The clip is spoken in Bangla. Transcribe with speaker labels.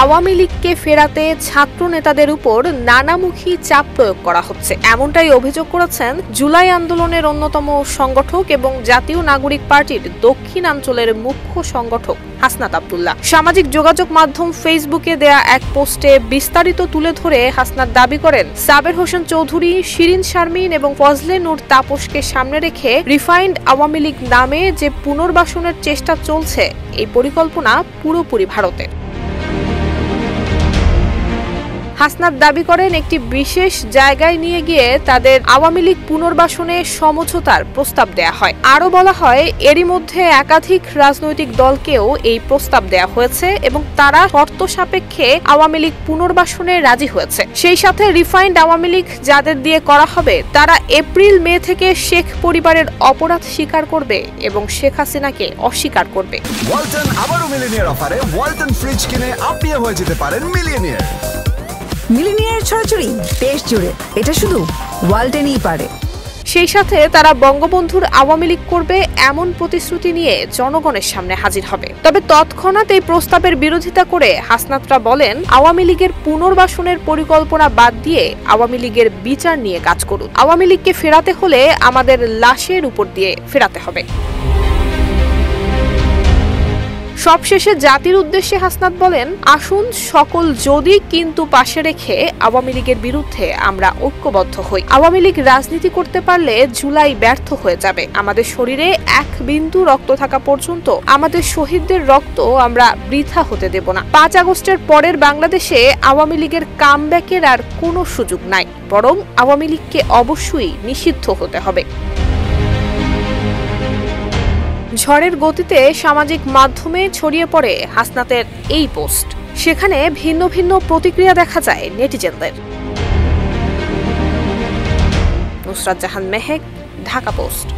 Speaker 1: আওয়ামী লীগকে ফেরাতে ছাত্র নেতাদের উপর নানামুখী চাপ প্রয়োগ করা হচ্ছে, এমনটাই অভিযোগ করেছেন জুলাই আন্দোলনের অন্যতম সংগঠক এবং জাতীয় নাগরিক পার্টির দক্ষিণাঞ্চলের মুখ্য সংগঠক হাসনাত আব্দুল্লাহ। সামাজিক যোগাযোগ মাধ্যম ফেসবুকে দেয়া এক পোস্টে বিস্তারিত তুলে ধরে হাসনাত দাবি করেন, সাবের হোসেন চৌধুরী, শিরিন শারমিন এবং ফজলে নূর তাপসকে সামনে রেখে রিফাইন্ড আওয়ামী লীগ নামে যে পুনর্বাসনের চেষ্টা চলছে, এই পরিকল্পনা পুরোপুরি ভারতের। হাসনাত দাবি করেন, একটি বিশেষ জায়গায় নিয়ে গিয়ে তাদের আওয়ামী লীগ পুনর্বাসনে সমঝোতার প্রস্তাব দেয়া হয়। আরও বলা হয়, এরই মধ্যে একাধিক রাজনৈতিক দলকেও এই প্রস্তাব দেয়া হয়েছে এবং তারা শর্ত সাপেক্ষে আওয়ামী লীগ পুনর্বাসনে রাজি হয়েছে। সেই সাথে রিফাইন্ড আওয়ামী লীগ যাদের দিয়ে করা হবে, তারা এপ্রিল-মে থেকে শেখ পরিবারের অপরাধ স্বীকার করবে এবং শেখ হাসিনাকে অস্বীকার করবে।
Speaker 2: ওয়ালটন আবারও মিলিনিয়ার অফারে ওয়ালটন ফ্রিজ কিনে আপনিও হয়ে যেতে পারেন মিলিয়নিয়ার।
Speaker 3: মিলিনিয়ার ছড়াছড়ি দেশ জুড়ে, এটা শুধু ওয়ালটেনই পারে।
Speaker 1: সেই সাথে তারা বঙ্গবন্ধুর আওয়ামী লীগ করবে এমন প্রতিশ্রুতি নিয়ে জনগণের সামনে হাজির হবে। তবে তৎক্ষণাৎ এই প্রস্তাবের বিরোধিতা করে হাসনাতরা বলেন, আওয়ামী লীগের পুনর্বাসনের পরিকল্পনা বাদ দিয়ে আওয়ামী লীগের বিচার নিয়ে কাজ করুন। আওয়ামী লীগকে ফেরাতে হলে আমাদের লাশের উপর দিয়ে ফেরাতে হবে। সবশেষে জাতির উদ্দেশ্যে হাসনাত বলেন, আসুন সকল যদি কিন্তু পাশে রেখে আওয়ামী লীগের বিরুদ্ধে আমরা ঐক্যবদ্ধ হই। আওয়ামী লীগ রাজনীতি করতে পারলে জুলাই ব্যর্থ হয়ে যাবে। আমাদের শরীরে এক বিন্দু রক্ত থাকা পর্যন্ত আমাদের শহীদদের রক্ত আমরা বৃথা হতে দেব না। 5 আগস্টের পরের বাংলাদেশে আওয়ামী লীগের কামব্যাকের আর কোনো সুযোগ নাই, বরং আওয়ামী লীগকে অবশ্যই নিষিদ্ধ হতে হবে। ঝড়ের গতিতে সামাজিক মাধ্যমে ছড়িয়ে পড়ে হাসনাতের এই পোস্ট। সেখানে ভিন্ন ভিন্ন প্রতিক্রিয়া দেখা যায় নেটিজেনদের। নুসরাত জাহান মেহেক, ঢাকা পোস্ট।